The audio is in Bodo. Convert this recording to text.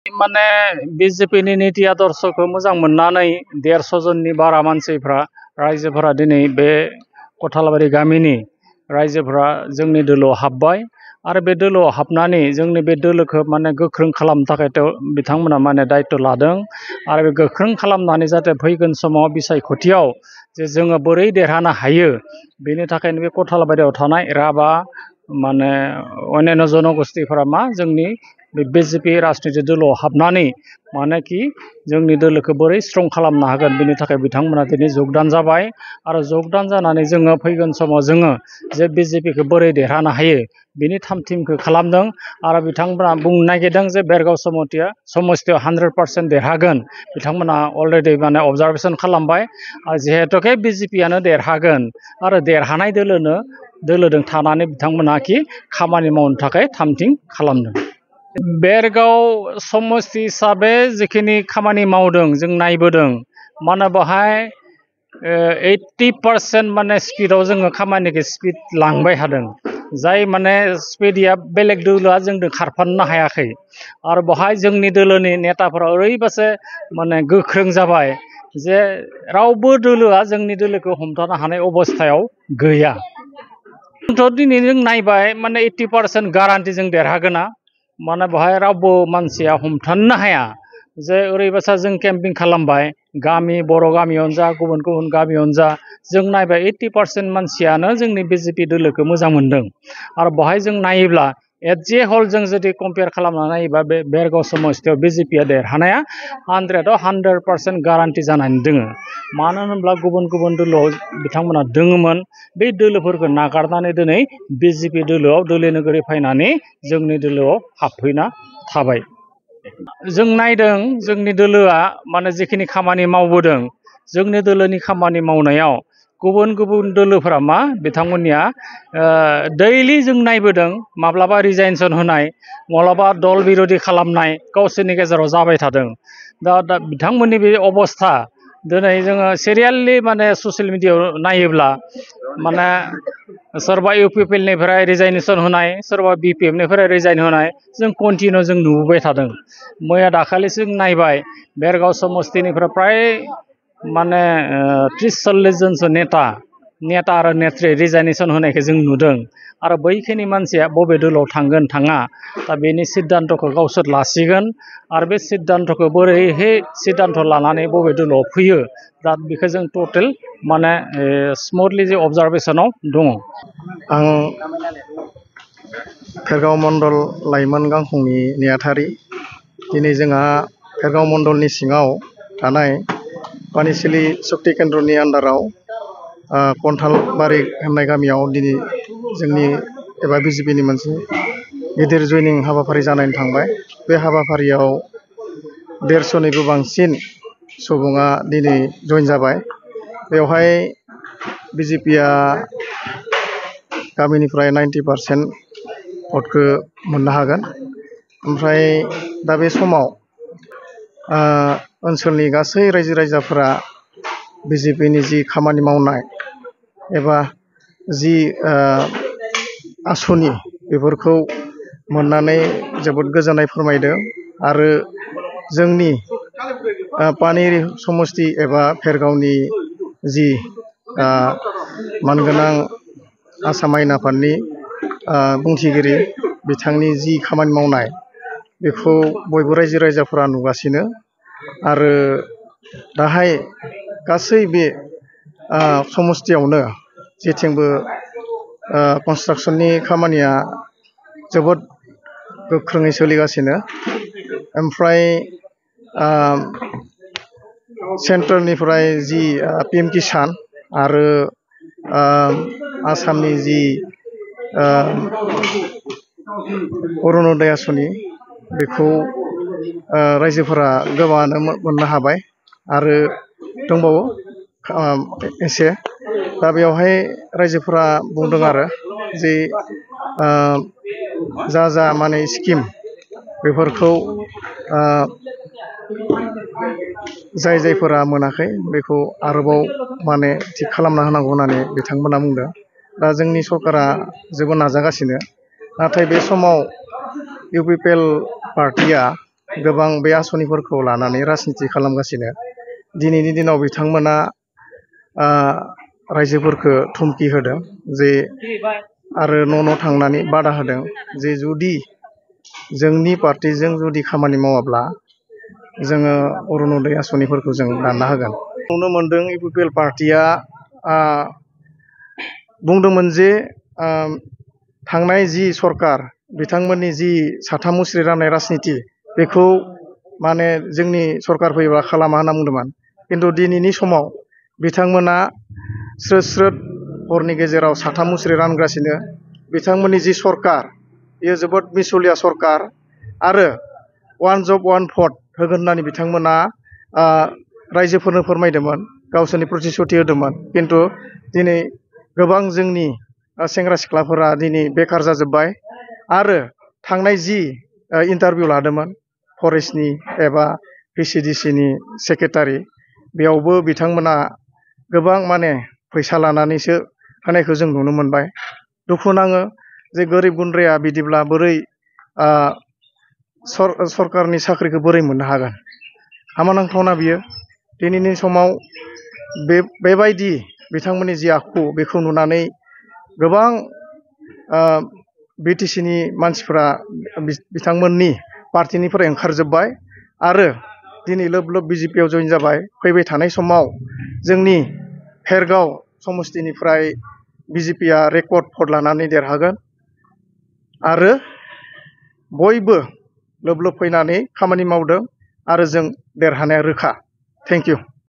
माने बिजेपिनि नीति आदर्शखौ मोजां मोननानै 150 जननि बारा मानसिफ्रा रायजोफोरा दिनै बे कथालबारि गामिनि रायजोफोरा जोंनि दोलोआव हाबबाय आरो बे दोलोआव हाबनानै जोंनि बे दोलोखौ माने गोख्रों खालामनो थाखायथ' बिथांमोना माने दायित्व लादों आरो बे गोख्रों खालामनानै जाहाथे फैगोन समाव बिसायख'थियाव जे जोङो बोरै देरहानो हायो बेनि थाखायनो बे कथालबारियाव थानाय राभा माने अन्यान्य जनगोष्ठीफोरा मा जोंनि बे बिजेपि राजनिति दोलोआव हाबनानै मानेखि जोंनि दोलोखौ बोरै स्ट्रं खालामनो हागोन बेनि थाखाय बिथांमोना दिनै जगदान जाबाय आरो जगदान जानानै जोङो फैगोन समाव जोङो जे बिजेपिखौ बोरै देरहानो हायो बिनि थामथिमखौ खालामदों आरो बिथांमोना बुंनो नागिरदों जे बेरगाव समस्तियाव 100% देरहागोन बिथांमोना अलरेडि माने अबजारभेसन खालामबाय आरो जिहेतुके बिजेपियानो देरहागोन आरो देरहानाय दोलोजों थानानै बिथांमोना खामानि मावनो थाखाय थामथिम खालामदों। बेरगाव समस्ति हिसाबै जिखिनि खामानि मावदों जों नायबोदों माने बेवहाय 80% माने स्पिडआव जोङो खामानिखौ स्पिड लांबाय थादों जाय माने स्पिडिया बेलेग दोलोआ जोंजों खारफानो हायाखै आरो बेवहाय जोंनि दोलोनि नेताफोरा ओरैबासे माने गोख्रों जाबाय जे रावबो दोलोआ जोंनि दोलोखौ हमथानो हानाय अबस्थायाव गैया। दिनै जों नायबाय माने 80% गारान्टि जों देरहागोना माने बेवहाय रावबो मानसिया हमथानो हाया जे ओरैबासा जों केम्पिं खालामबाय गामि बर' गामियावनो जा गुबुन गुबुन गामियावनो जा जों नायबाय 80% मानसियानो जोंनि बिजेपि दोलोखौ मोजां मोनदों आरो बेवहाय जों नायोब्ला एट जे हल जों जुदि कम्पेयार खालामना नायोबा बे बेरगाव समस्तियाव बिजेपिया देरहानाया 100% गारान्टि जानानै दोङो मानो होनोब्ला गुबुन गुबुन दोलोआव बिथांमोना दोङोमोन बे दोलोफोरखौ नागारनानै दिनै बिजेपि दोलोआव दोलो नोगोरै फैनानै जोंनि दोलोआव हाबफैना थाबाय। जों नायदों जोंनि दोलोआ माने जिखिनि खामानि मावबोदों जोंनि दोलोनि खामानि मावनायाव गुबुन गुबुन दोलोफोरा मा बिथांमोननिया दैलि जों नायबोदों माब्लाबा रिजाइनेसन होनाय माब्लाबा दल बिर'धि खालामनाय गावसोरनि गेजेराव जाबाय थादों दा बिथांमोननि बे अबस्था दिनै जोङो सिरियालि माने ससियेल मिडियायाव नायोब्ला माने सोरबा इउपिपिएलनिफ्राय रिजाइनेसन होनाय सोरबा बिपिएफनिफ्राय रिजाइन होनाय जों कन्टिनिउ जों नुबोबाय थादों। मैया दाखालिसो नायबाय बेरगाव समस्तिनिफ्राय प्राय माने 30-40 जनसो नेता आरो नेत्रि रिजाइनेसन होनायखौ जों नुदों आरो बैखिनि मानसिया बबे दोलोआव थांगोन थाङा दा बेनि सिद्धान्त'खौ गावसोर लासिगोन आरो बे सिद्धान्त'खौ बोरैहाय सिद्धान्त' लानानै बबे दोलोआव फैयो दा बेखौ जों टटेल माने स्मुथलि जे अबजारभेसनाव दङ। आं भेरगाव मण्डल लाइमोन गांखंनि नेहाथारि दिनै जोंहा भेरगाव मण्डलनि सिङाव थानाय पानिसिलि सक्ति केन्द्रनि आन्दाराव कन्थालबारि होननाय गामियाव दिनै जोंनि एबा बिजेपिनि मोनसे गिदिर जइनिं हाबाफारि जानानै थांबाय। बे हाबाफारियाव 150निबो बांसिन सुबुङा दिनै जइन जाबाय। बेवहाय बिजेपिया गामिनिफ्राय 90% भटखौ मोननो हागोन। ओमफ्राय दा बे समाव ओनसोलनि गासै रायजो राजाफोरा बिजेपिनि जि खामानि मावनाय एबा जि आसनि बेफोरखौ मोननानै जोबोद गोजोननाय फोरमायदों आरो जोंनि पानेरि समस्ति एबा भेरगावनि जि मानगोनां आसाम आयेन आफादनि बुंथिगिरि बिथांनि जि खामानि मावनाय बेखौ बयबो रायजो राजाफोरा नुगासिनो आरो दाहाय गासै बे समस्तियावनो जेथिंबो कनस्ट्राक्सननि खामानिया जोबोद गोख्रोङै सोलिगासिनो। ओमफ्राय सेन्ट्रेलनिफ्राय जि पिएम किसान आरो आसामनि जि अरुण'दय आसनि बेखौ रायजोफोरा गोबाङानो मोननो हाबाय आरो दंबावो एसे। दा बेवहाय रायजोफोरा बुंदों आरो जे जा माने स्किम बेफोरखौ जायफोरा मोनाखै बेखौ आरोबाव माने थिग खालामना होनांगौ होननानै बिथांमोना बुंदों। दा जोंनि सरकारा जोबोद नाजागासिनो नाथाय बे समाव इउपिपिएल पार्टिया गोबां बे आसनिफोरखौ लानानै राजनिति खालामगासिनो दिनैनि दिनाव बिथांमोना रायजोफोरखौ धुमखि होदों जे आरो न' थांनानै बादा होदों जे जुदि जोंनि पार्टिजों जुदि खामानि मावाब्ला जोङो अरुनदय आसनिफोरखौ जों दानना होगोन नुनो मोनदों इउपिपिएल पार्टिया बुंदोंमोन जे थांनाय जि सरकार बिथांमोननि जि साथा मुस्रि राननाय राजनिति बेखौ माने जोंनि सरकार फैयोब्ला खालामा होनना बुंदोंमोन खिन्थु दिनैनि समाव बिथांमोना स्रोद स्रोद हरनि गेजेराव साथा मुस्रि रानगासिनो बिथांमोननि जि सरकार बेयो जोबोद मिसलिया सरकार आरो वान जब वान भट होगोन होननानै बिथांमोना रायजोफोरनो फोरमायदोंमोन गावसोरनि प्रतिश्रुति होदोंमोन खिन्थु दिनै गोबां जोंनि सेंग्रा सिख्लाफोरा दिनै बेखार जाजोब्बाय आरो थांनाय जि इन्टारभिउ लादोंमोन फरेस्टनि एबा VCDCनि सेक्रेटारि बेयावबो बिथांमोना गोबां माने फैसा लानानैसो होनायखौ जों नुनो मोनबाय दुखु नाङो जे गोरिब गुन्द्राया बिदिब्ला बोरै सरकारनि साख्रिखौ बोरै मोननो हागोन हामानांथावना बियो दिनैनि समाव बेबायदि बिथांमोननि जि आखु बेखौ नुनानै गोबां BTCनि मानसिफोरा बिथांमोननि पार्टिनिफ्राय ओंखारजोब्बाय आरो दिनै लोब लोब BJPआव जइन जाबाय फैबाय थानाय समाव जोंनि भेरगाव समस्तिनिफ्राय BJPआ रेकर्ड भट लानानै देरहागोन आरो बयबो लोब लोब फैनानै खामानि मावदों आरो जों देरहानाया रोखा थेंक इउ